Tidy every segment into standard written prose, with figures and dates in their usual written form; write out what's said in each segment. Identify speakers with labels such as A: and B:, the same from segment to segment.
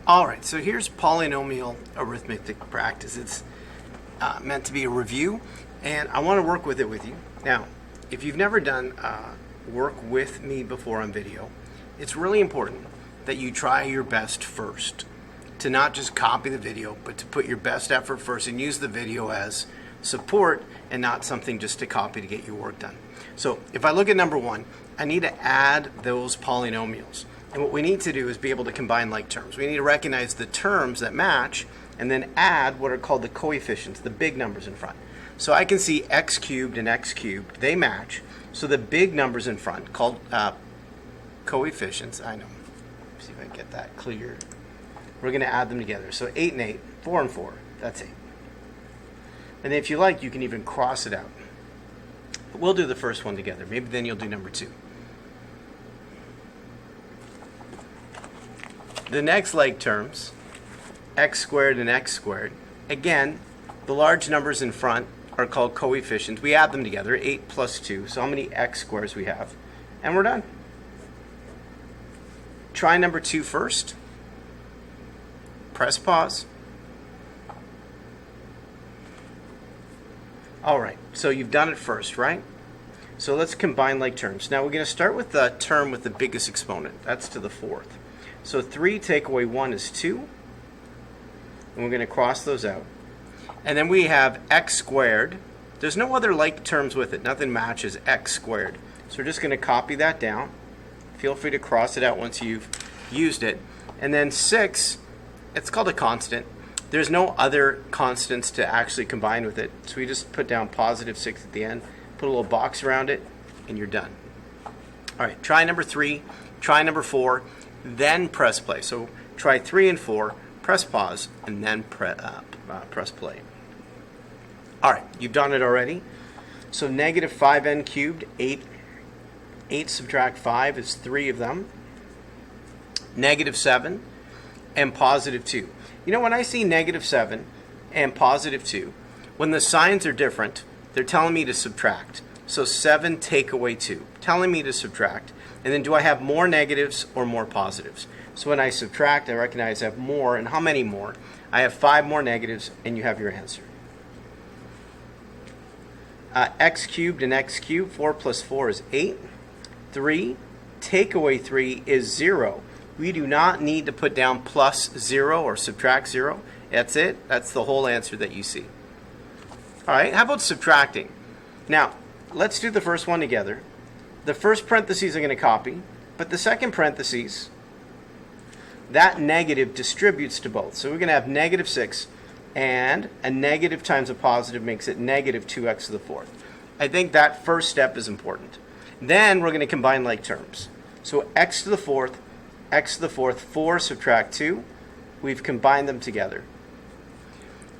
A: Alright, so here's polynomial arithmetic practice. It's meant to be a review, and I want to work with it with you. Now, if you've never done work with me before on video, it's really important that you try your best first. To not just copy the video, but to put your best effort first and use the video as support and not something just to copy to get your work done. So if I look at number one, I need to add those polynomials. And what we need to do is be able to combine like terms. We need to recognize the terms that match and then add what are called the coefficients, the big numbers in front. So I can see x cubed and x cubed, they match. So the big numbers in front, called coefficients, I know. See if I can get that clear. We're going to add them together. So 8 and 8, 4 and 4, that's 8. And if you like, you can even cross it out. But we'll do the first one together. Maybe then you'll do number 2. The next like terms, x squared and x squared, again, the large numbers in front are called coefficients. We add them together, 8 plus 2, so how many x squares we have, and we're done. Try number 2 first. Press pause. All right, so you've done it first, right? So let's combine like terms. Now we're going to start with the term with the biggest exponent. That's to the 4th. So 3 take away 1 is 2. And we're going to cross those out. And then we have x squared. There's no other like terms with it. Nothing matches x squared. So we're just going to copy that down. Feel free to cross it out once you've used it. And then 6, it's called a constant. There's no other constants to actually combine with it. So we just put down positive 6 at the end. Put a little box around it. And you're done. All right, try number 3. Try number 4. Then press play. So try 3 and 4, press pause, and then press play. All right, you've done it already. So negative 5n cubed, 8 subtract 5 is 3 of them. Negative 7 and positive 2. You know, when I see negative 7 and positive 2, when the signs are different, they're telling me to subtract. So 7 take away 2, telling me to subtract. And then do I have more negatives or more positives? So when I subtract, I recognize I have more. And how many more? I have 5 more negatives, and you have your answer. X cubed and x cubed, 4 plus 4 is 8. 3, take away 3 is 0. We do not need to put down plus 0 or subtract 0. That's it. That's the whole answer that you see. All right, how about subtracting? Now, let's do the first one together. The first parentheses I'm going to copy, but the second parentheses, that negative distributes to both. So we're going to have negative 6, and a negative times a positive makes it negative 2x to the 4th. I think that first step is important. Then we're going to combine like terms. So x to the 4th, 4 subtract 2. We've combined them together.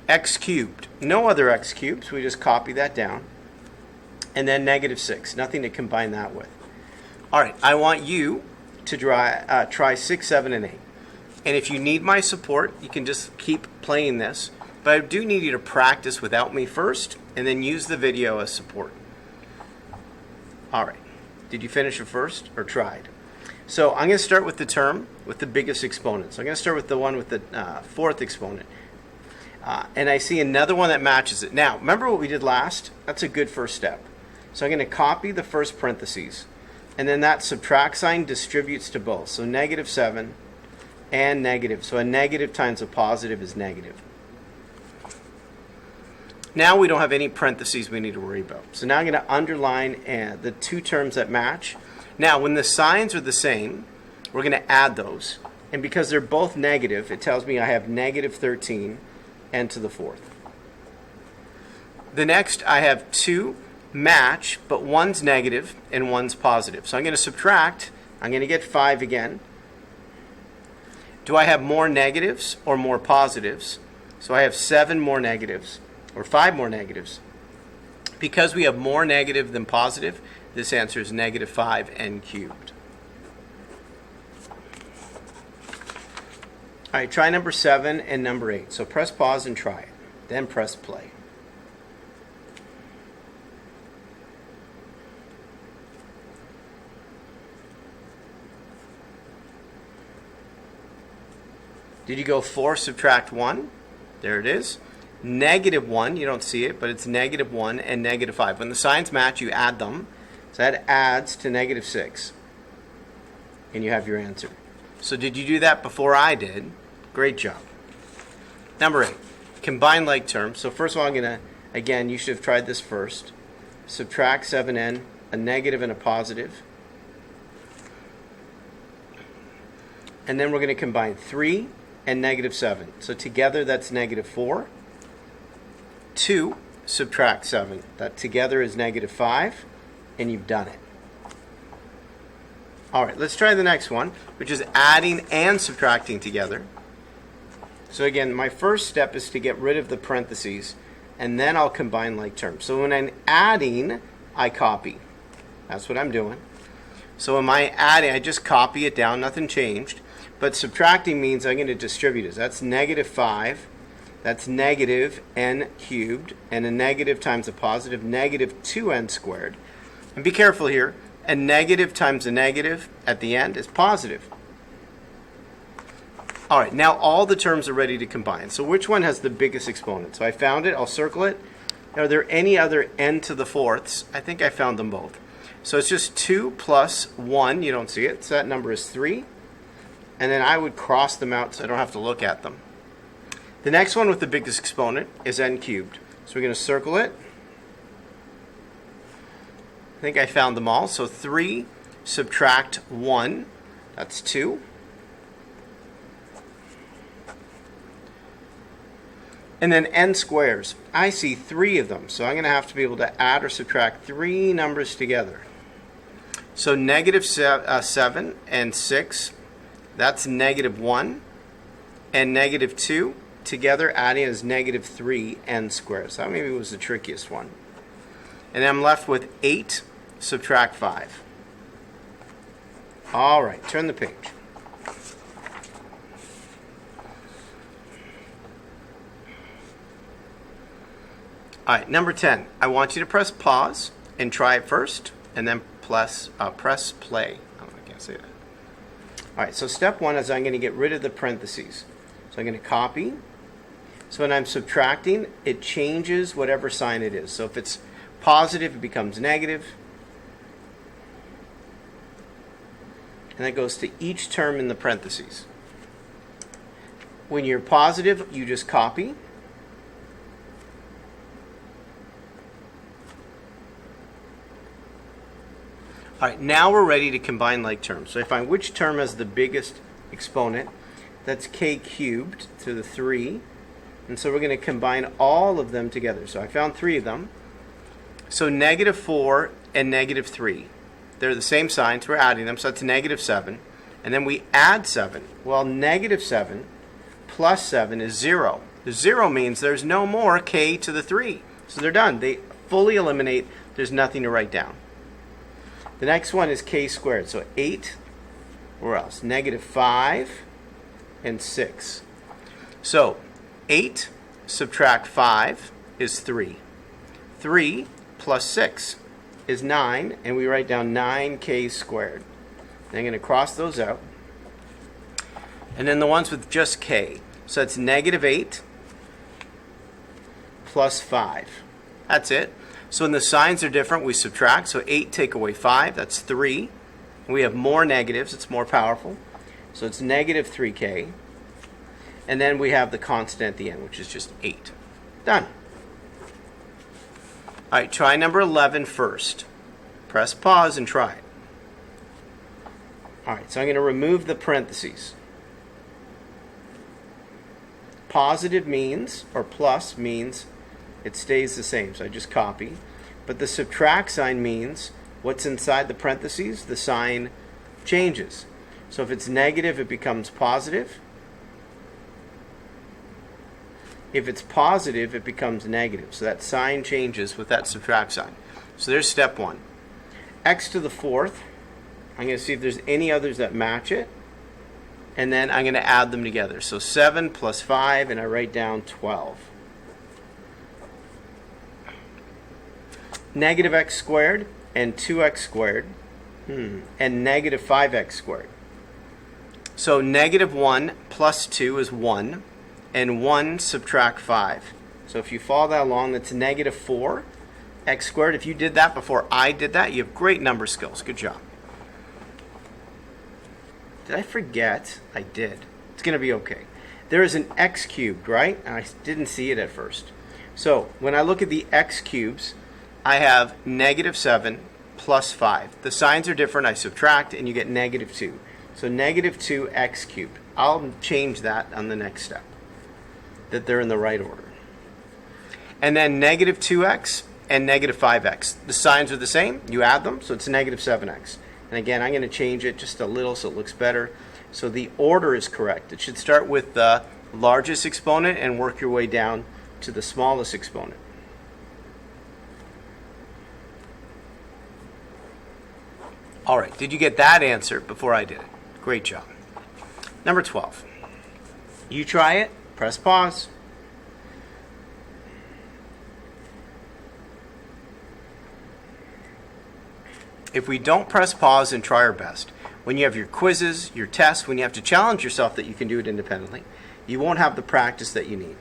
A: X cubed, no other x cubes, we just copy that down. And then negative 6, nothing to combine that with. All right, I want you to try 6, 7, and 8. And if you need my support, you can just keep playing this. But I do need you to practice without me first, and then use the video as support. All right, did you finish it first or tried? So I'm going to start with the term with the biggest exponent. So I'm going to start with the one with the 4th exponent. And I see another one that matches it. Now, remember what we did last? That's a good first step. So I'm going to copy the first parentheses, and then that subtract sign distributes to both. So negative 7 and negative. So a negative times a positive is negative. Now we don't have any parentheses we need to worry about. So now I'm going to underline the two terms that match. Now when the signs are the same, we're going to add those. And because they're both negative, it tells me I have negative 13 n to the 4th. The next, I have 2 match, but one's negative and one's positive. So I'm going to subtract. I'm going to get 5 again. Do I have more negatives or more positives? So I have 7 more negatives or 5 more negatives. Because we have more negative than positive, this answer is negative 5n cubed. All right, try number 7 and number 8. So press pause and try it. Then press play. Did you go 4 subtract 1? There it is. Negative 1, you don't see it, but it's negative 1 and negative 5. When the signs match, you add them. So that adds to negative 6. And you have your answer. So did you do that before I did? Great job. Number 8, combine like terms. So first of all, I'm going to, again, you should have tried this first. Subtract 7n, a negative and a positive. And then we're going to combine 3 and negative 7. So together that's negative 4. 2, subtract 7. That together is negative 5. And you've done it. All right, let's try the next one, which is adding and subtracting together. So again, my first step is to get rid of the parentheses, and then I'll combine like terms. So when I'm adding, I copy. That's what I'm doing. So when I'm adding, I just copy it down, nothing changed. But subtracting means I'm going to distribute it. That's negative 5. That's negative n cubed, and a negative times a positive, negative 2n squared. And be careful here. A negative times a negative at the end is positive. All right, now all the terms are ready to combine. So which one has the biggest exponent? So I found it. I'll circle it. Are there any other n to the fourths? I think I found them both. So it's just 2 plus 1. You don't see it. So that number is 3. And then I would cross them out so I don't have to look at them. The next one with the biggest exponent is n cubed. So we're going to circle it. I think I found them all. So 3 subtract 1, that's 2. And then n squares. I see 3 of them, so I'm going to have to be able to add or subtract 3 numbers together. So negative 7 and 6, that's negative 1. And negative 2, together adding is negative 3 n squared. So that maybe was the trickiest one. And I'm left with 8 subtract 5. All right, turn the page. All right, number 10. I want you to press pause and try it first, and then press play. Oh, I can't say that. All right, so step 1 is I'm going to get rid of the parentheses. So I'm going to copy. So when I'm subtracting, it changes whatever sign it is. So if it's positive, it becomes negative. And that goes to each term in the parentheses. When you're positive, you just copy. All right, now we're ready to combine like terms. So I find which term has the biggest exponent. That's k cubed to the 3. And so we're going to combine all of them together. So I found 3 of them. So negative 4 and negative 3. They're the same signs. We're adding them. So that's negative 7. And then we add 7. Well, negative 7 plus 7 is 0. The 0 means there's no more k to the 3. So they're done. They fully eliminate. There's nothing to write down. The next one is k squared. So 8, where else? Negative 5 and 6. So 8 subtract 5 is 3. 3 plus 6 is 9, and we write down 9k squared. And I'm going to cross those out. And then the ones with just k. So it's negative 8 plus 5. That's it. So when the signs are different, we subtract. So 8 take away 5, that's 3. And we have more negatives, it's more powerful. So it's negative 3k. And then we have the constant at the end, which is just 8. Done. All right, try number 11 first. Press pause and try it. All right, so I'm going to remove the parentheses. Positive means, or plus means, it stays the same. So I just copy. But the subtract sign means what's inside the parentheses, the sign changes. So if it's negative, it becomes positive. If it's positive, it becomes negative. So that sign changes with that subtract sign. So there's step 1. X to the 4th. I'm going to see if there's any others that match it. And then I'm going to add them together. So 7 plus 5, and I write down 12. Negative x squared and 2x squared. And negative 5x squared. So negative 1 plus 2 is 1, and 1 subtract 5. So if you follow that along, that's negative 4 x squared. If you did that before I did that, you have great number skills. Good job. Did I forget? I did. It's going to be okay. There is an x cubed, right? And I didn't see it at first. So when I look at the x cubes, I have negative 7 plus 5. The signs are different. I subtract, and you get negative 2. So negative 2x cubed. I'll change that on the next step, that they're in the right order. And then negative 2x and negative 5x. The signs are the same. You add them, so it's negative 7x. And again, I'm going to change it just a little so it looks better. So the order is correct. It should start with the largest exponent and work your way down to the smallest exponent. All right, did you get that answer before I did it? Great job. Number 12. You try it, press pause. If we don't press pause and try our best, when you have your quizzes, your tests, when you have to challenge yourself that you can do it independently, you won't have the practice that you need.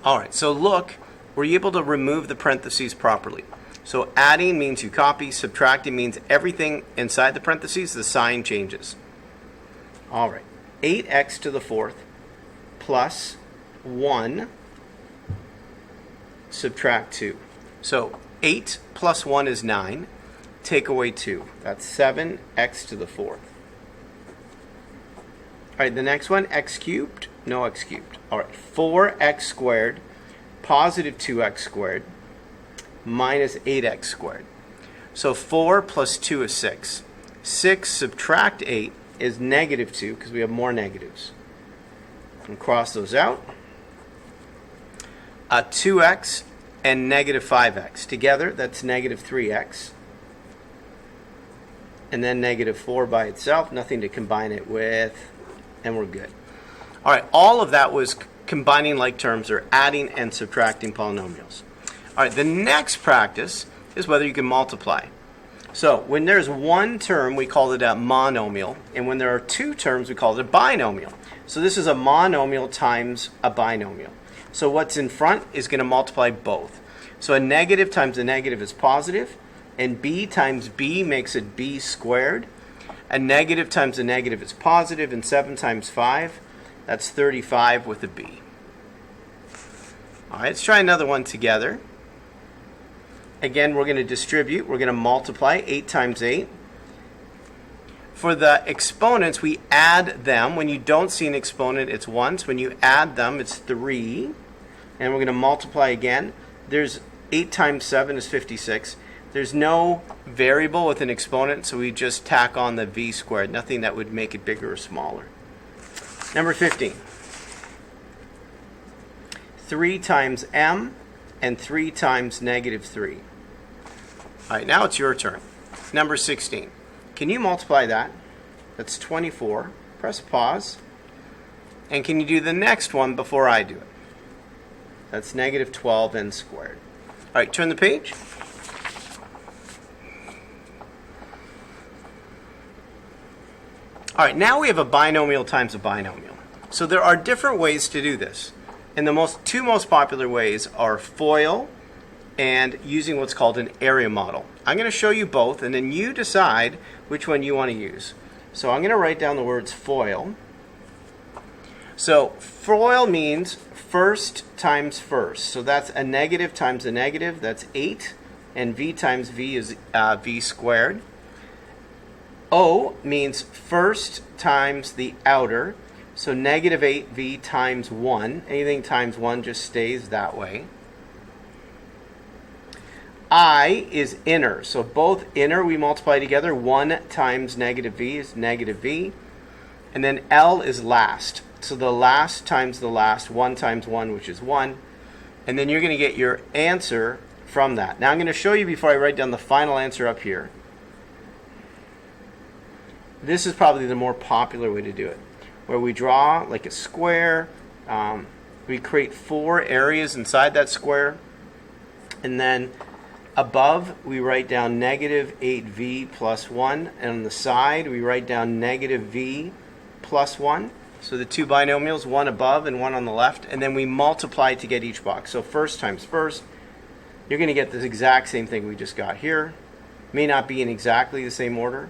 A: All right, so look, were you able to remove the parentheses properly? So adding means you copy, subtracting means everything inside the parentheses, the sign changes. All right, 8x to the 4th plus 1 subtract 2. So 8 plus 1 is 9. Take away 2. That's 7x to the 4th. All right, the next one, x cubed. No x cubed. All right, 4x squared positive 2x squared minus 8x squared. So 4 plus 2 is 6. 6 subtract 8 is negative 2 because we have more negatives. And cross those out. 2x and negative 5x. Together, that's negative 3x. And then negative 4 by itself. Nothing to combine it with. And we're good. All right, all of that was combining like terms or adding and subtracting polynomials. All right, the next practice is whether you can multiply. So when there's one term, we call it a monomial. And when there are two terms, we call it a binomial. So this is a monomial times a binomial. So what's in front is going to multiply both. So a negative times a negative is positive, and b times b makes it b squared. A negative times a negative is positive, and 7 times 5, that's 35 with a b. All right, let's try another one together. Again, we're going to distribute. We're going to multiply 8 times 8. For the exponents, we add them. When you don't see an exponent, it's 1. So when you add them, it's 3. And we're going to multiply again. There's 8 times 7 is 56. There's no variable with an exponent, so we just tack on the v squared. Nothing that would make it bigger or smaller. Number 15. 3 times m and 3 times negative 3. All right, now it's your turn. Number 16. Can you multiply that? That's 24. Press pause. And can you do the next one before I do it? That's negative 12n squared. All right, turn the page. All right, now we have a binomial times a binomial. So there are different ways to do this. And the two most popular ways are FOIL and using what's called an area model. I'm going to show you both, and then you decide which one you want to use. So I'm going to write down the words FOIL. So FOIL means first times first. So that's a negative times a negative. That's 8. And v times v is v squared. O means first times the outer. So negative 8v times 1. Anything times 1 just stays that way. I is inner. So both inner we multiply together. 1 times negative v is negative v. And then L is last. So the last times the last. 1 times 1, which is 1. And then you're going to get your answer from that. Now I'm going to show you before I write down the final answer up here. This is probably the more popular way to do it, where we draw like a square. We create 4 areas inside that square, and then Above, we write down negative 8v plus 1, and on the side, we write down negative v plus 1. So the two binomials, one above and one on the left, and then we multiply to get each box. So first times first, you're going to get the exact same thing we just got here. May not be in exactly the same order.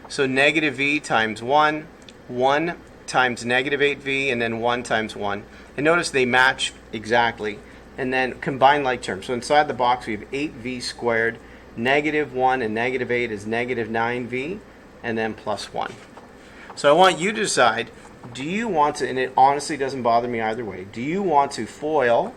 A: So negative v times 1, 1 times negative 8v, and then 1 times 1. And notice they match exactly. And then combine like terms. So inside the box we have 8v squared, negative 1 and negative 8 is negative 9v, and then plus 1. So I want you to decide, do you want to, and it honestly doesn't bother me either way, do you want to FOIL,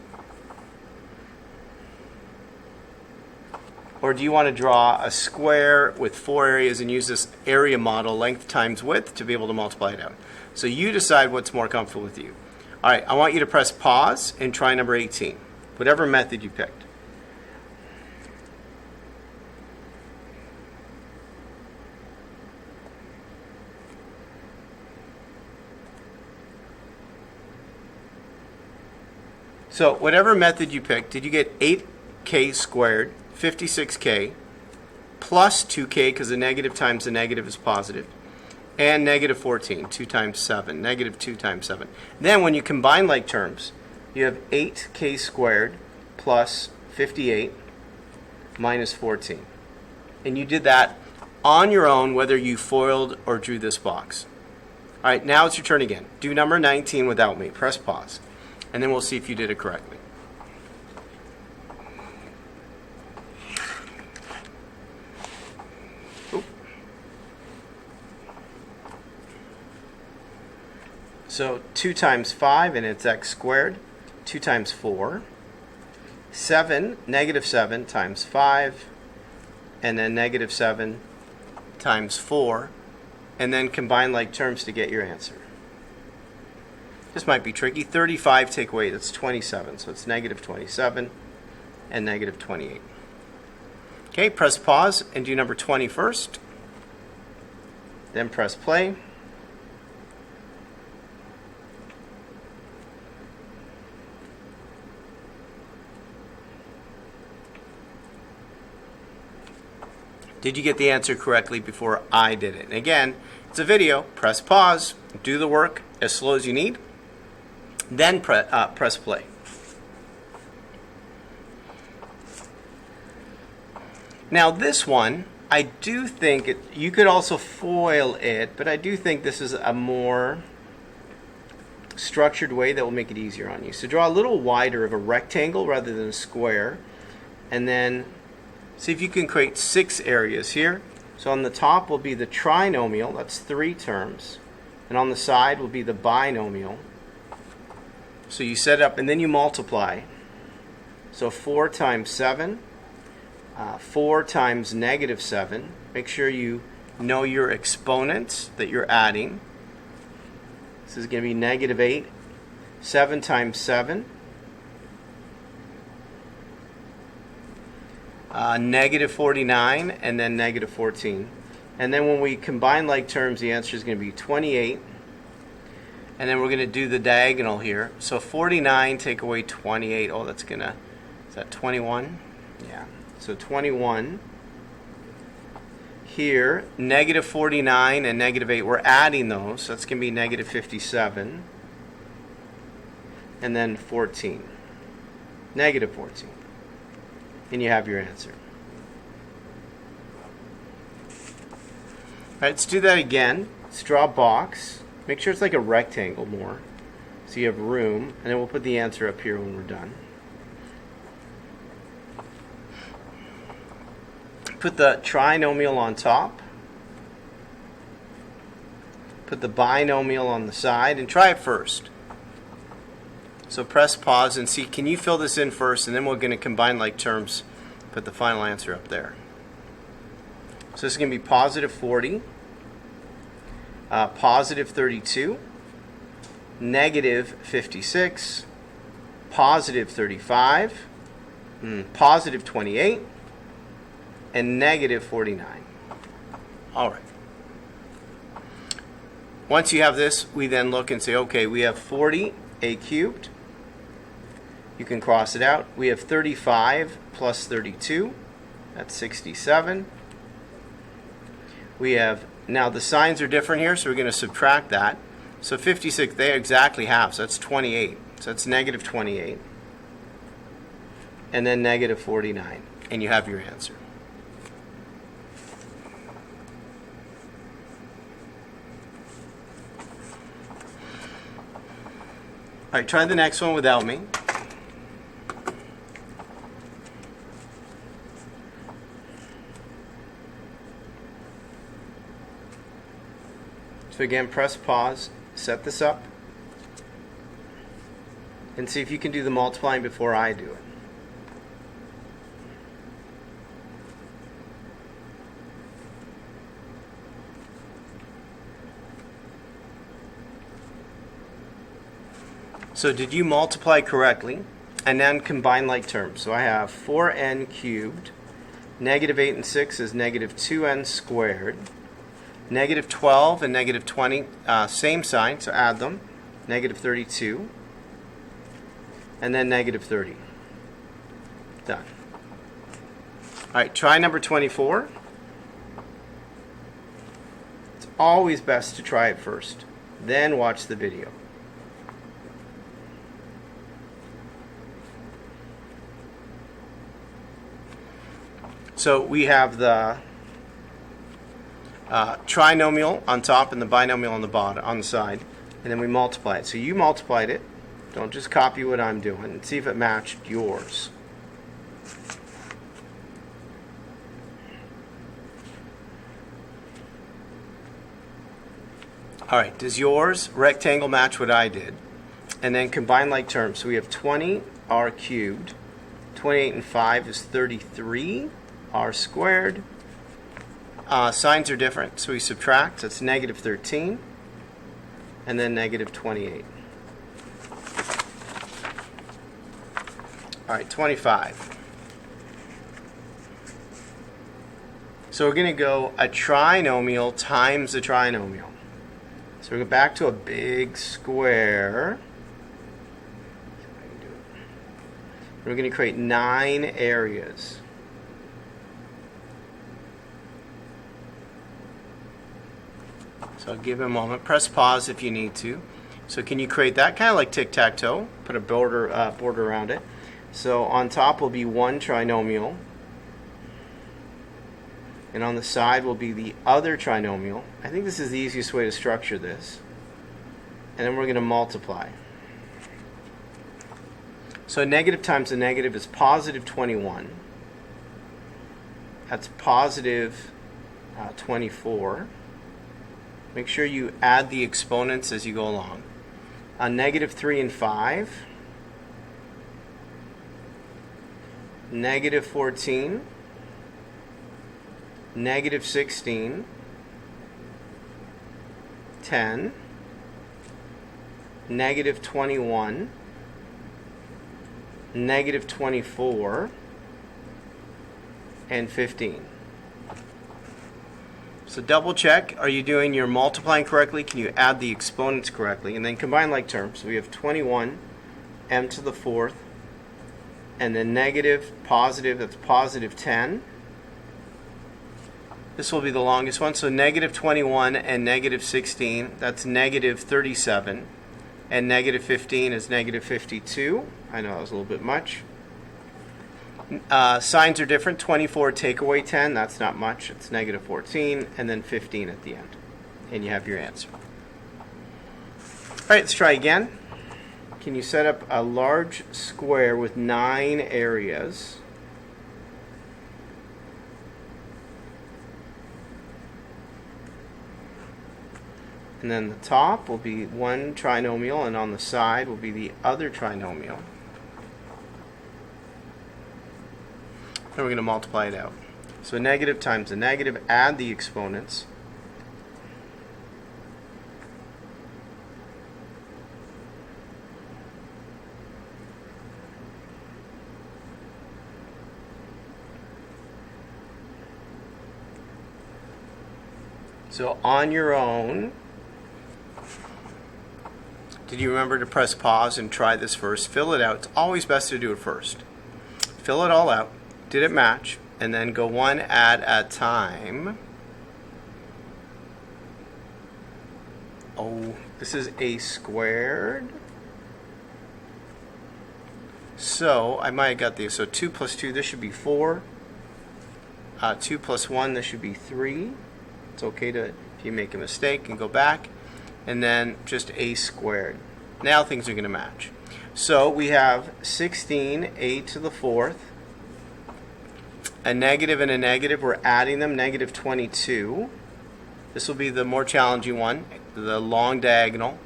A: or do you want to draw a square with 4 areas and use this area model, length times width, to be able to multiply it out? So you decide what's more comfortable with you. All right, I want you to press pause and try number 18, whatever method you picked. So whatever method you picked, did you get 8k squared, 56k, plus 2k, because the negative times the negative is positive, and negative 14, 2 times 7, negative 2 times 7. Then when you combine like terms, you have 8k squared plus 58 minus 14. And you did that on your own, whether you FOILed or drew this box. All right, now it's your turn again. Do number 19 without me. Press pause. And then we'll see if you did it correctly. Oop. So 2 times 5, and it's x squared. 2 times 4. 7, negative 7 times 5. And then negative 7 times 4. And then combine like terms to get your answer. This might be tricky. 35 take away, that's 27. So it's negative 27 and negative 28. Okay, press pause and do number 20 first. Then press play. Did you get the answer correctly before I did it? And again, it's a video. Press pause, do the work as slow as you need. Then press play. Now this one, I do think you could also FOIL it, but I do think this is a more structured way that will make it easier on you. So draw a little wider of a rectangle rather than a square, and then see if you can create 6 areas here. So on the top will be the trinomial, that's 3 terms, and on the side will be the binomial. So you set it up and then you multiply. So 4 times 7, 4 times negative 7. Make sure you know your exponents that you're adding. This is going to be negative 8. 7 times 7. Negative 49, and then negative 14. And then when we combine like terms, the answer is going to be 28. And then we're going to do the diagonal here. So 49 take away 28. Oh, that's going to, is that 21? Yeah. So 21. Here, negative 49 and negative 8, we're adding those. So that's going to be negative 57. And then 14. Negative 14. And you have your answer. All right, let's do that again. Let's draw a box. Make sure it's like a rectangle more, so you have room, and then we'll put the answer up here when we're done. Put the trinomial on top. Put the binomial on the side, and try it first. So press pause and see, can you fill this in first, and then we're going to combine like terms, put the final answer up there. So this is going to be positive 40, positive 32, negative 56, positive 35, positive 28, and negative 49. All right. Once you have this, we then look and say, okay, we have 40a cubed. You can cross it out. We have 35 plus 32. That's 67. We have, now the signs are different here, so we're going to subtract that. So 56, they exactly half, so that's 28. So that's negative 28. And then negative 49. And you have your answer. All right, try the next one without me. So again, press pause, set this up, and see if you can do the multiplying before I do it. So did you multiply correctly and then combine like terms? So I have 4n cubed, negative 8 and 6 is negative 2n squared, negative 12 and negative 20, same sign, so add them, negative 32, and then negative 30. Done. All right, try number 24. It's always best to try it first, then watch the video. So we have the trinomial on top and the binomial on the bottom, on the side, and then we multiply it. So you multiplied it. Don't just copy what I'm doing, and see if it matched yours. All right, does yours rectangle match what I did? And then combine like terms. So we have 20r cubed, 28 and 5 is 33. R squared. Signs are different, so we subtract. So it's negative 13 and then negative 28. All right, 25. So we're going to go a trinomial times a trinomial. So we're going back to a big square. We're going to create 9 areas. So I'll give it a moment. Press pause if you need to. So can you create that? Kind of like tic-tac-toe. Put a border around it. So on top will be one trinomial. And on the side will be the other trinomial. I think this is the easiest way to structure this. And then we're going to multiply. So negative times a negative is positive 21. That's positive 24. Make sure you add the exponents as you go along. Negative 3 and 5. Negative 14. Negative 16. 10. Negative 21. Negative 24. And 15. So double check, are you doing your multiplying correctly? Can you add the exponents correctly? And then combine like terms. So we have 21, m to the 4th, and then negative, positive, that's positive 10. This will be the longest one. So negative 21 and negative 16, that's negative 37. And negative 15 is negative 52. I know that was a little bit much. Signs are different. 24 take away 10, that's not much. It's negative 14, and then 15 at the end. And you have your answer. All right, let's try again. Can you set up a large square with 9 areas? And then the top will be one trinomial, and on the side will be the other trinomial. And we're going to multiply it out. So negative times a negative, add the exponents. So on your own, did you remember to press pause and try this first? Fill it out. It's always best to do it first. Fill it all out. did it match? And then go one at a time. Oh, this is a squared. So I might have got these. So 2 plus 2, this should be 4. 2 plus 1, this should be 3. It's okay to, if you make a mistake, and go back. And then just a squared. Now things are going to match. So we have 16a to the 4th. A negative and a negative, we're adding them, negative 22. This will be the more challenging one, the long diagonal.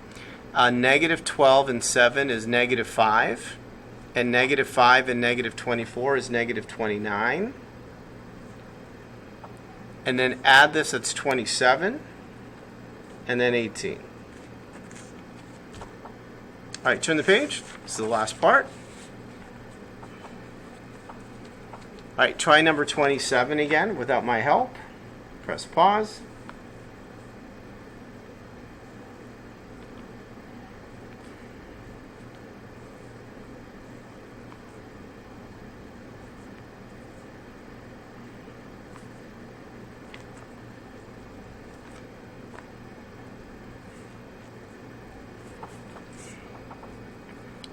A: Negative 12 and 7 is negative 5. And negative 5 and negative 24 is negative 29. And then add this, it's 27. And then 18. All right, turn the page. This is the last part. All right, try number 27 again without my help. Press pause.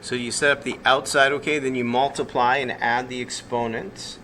A: So you set up the outside, okay, then you multiply and add the exponents.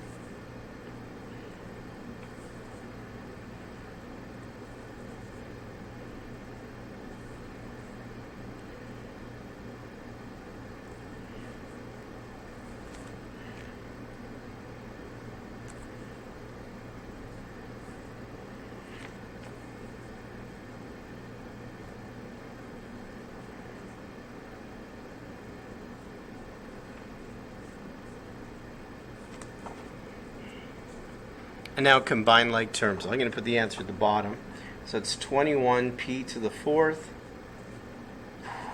A: And now combine like terms. I'm going to put the answer at the bottom. So it's 21p to the 4th,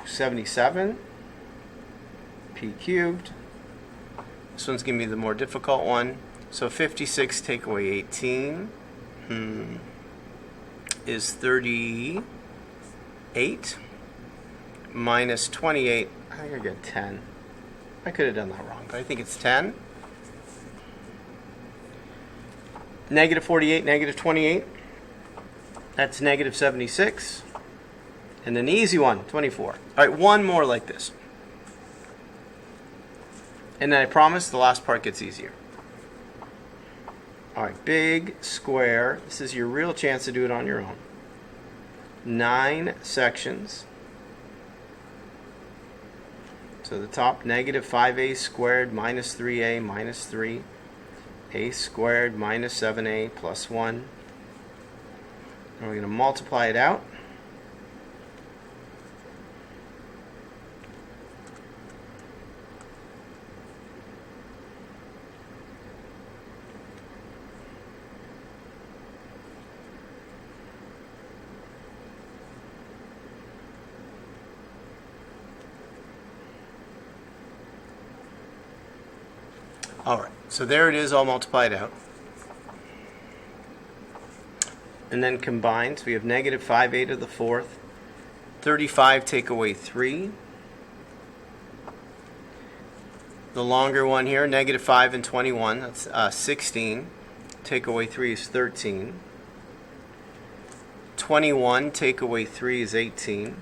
A: 77, p cubed. This one's going to be the more difficult one. So 56 take away 18 is 38 minus 28. I think I got 10. I could have done that wrong, but I think it's 10. Negative 48, negative 28. That's negative 76. And then the easy one, 24. All right, one more like this. And then I promise the last part gets easier. All right, big square. This is your real chance to do it on your own. 9 sections. So the top, negative 5a squared minus 3a minus 3. A squared minus 7a plus 1. And we're going to multiply it out. All right, so there it is all multiplied out. And then combined, so we have negative 5a to the 4th, 35 take away 3. The longer one here, negative 5 and 21, that's 16. Take away 3 is 13. 21 take away 3 is 18.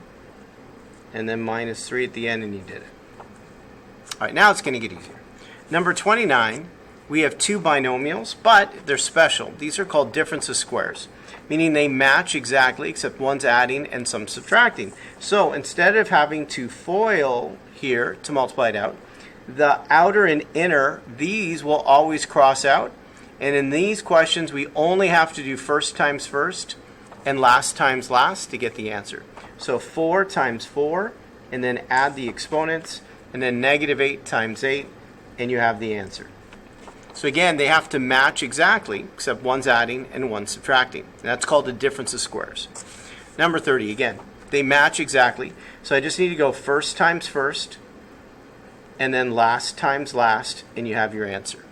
A: And then minus 3 at the end, and you did it. All right, now it's going to get easier. Number 29, we have two binomials, but they're special. These are called difference of squares, meaning they match exactly, except one's adding and some's subtracting. So instead of having to FOIL here to multiply it out, the outer and inner, these will always cross out. And in these questions, we only have to do first times first and last times last to get the answer. So 4 times 4, and then add the exponents, and then negative 8 times 8, and you have the answer. So again, they have to match exactly, except one's adding and one's subtracting. And that's called a difference of squares. Number 30, again, they match exactly. So I just need to go first times first, and then last times last, and you have your answer.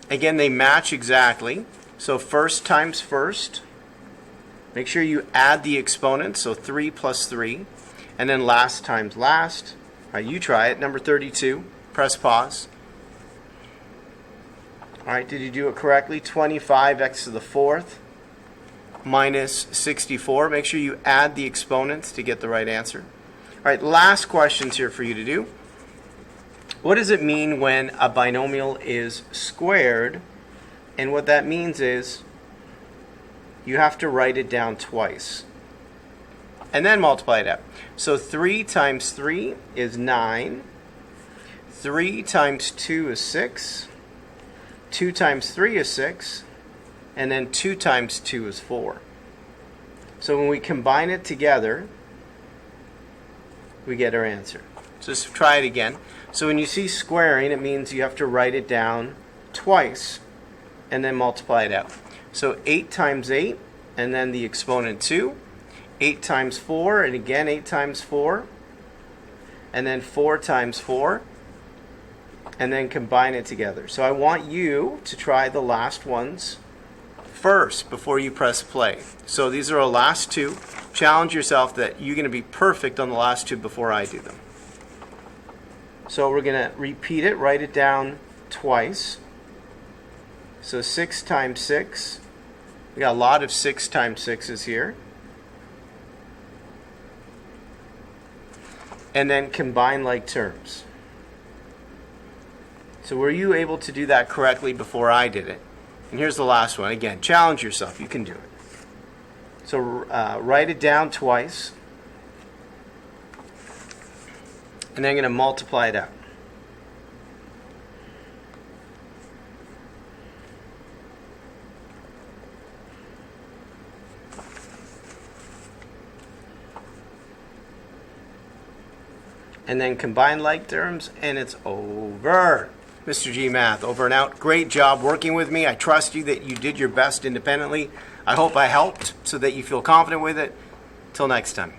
A: Again, they match exactly. So first times first, make sure you add the exponents, so 3 plus 3, and then last times last. All right, you try it. Number 32, press pause. All right, did you do it correctly? 25x to the fourth minus 64. Make sure you add the exponents to get the right answer. All right, last questions here for you to do. What does it mean when a binomial is squared? And what that means is you have to write it down twice and then multiply it out. So 3 times 3 is 9. 3 times 2 is 6. 2 times 3 is 6. And then 2 times 2 is 4. So when we combine it together, we get our answer. So let's try it again. So when you see squaring, it means you have to write it down twice and then multiply it out. So 8 times 8, and then the exponent 2. 8 times 4, and again 8 times 4. And then 4 times 4. And then combine it together. So I want you to try the last ones first before you press play. So these are our last two. Challenge yourself that you're going to be perfect on the last two before I do them. So we're going to repeat it, write it down twice. So 6 times 6. We got a lot of 6 times 6's here. And then combine like terms. So were you able to do that correctly before I did it? And here's the last one. Again, challenge yourself. You can do it. So write it down twice. And then I'm going to multiply it out. And then combine like terms, and it's over. Mr. G Math, over and out. Great job working with me. I trust you that you did your best independently. I hope I helped so that you feel confident with it. Till next time.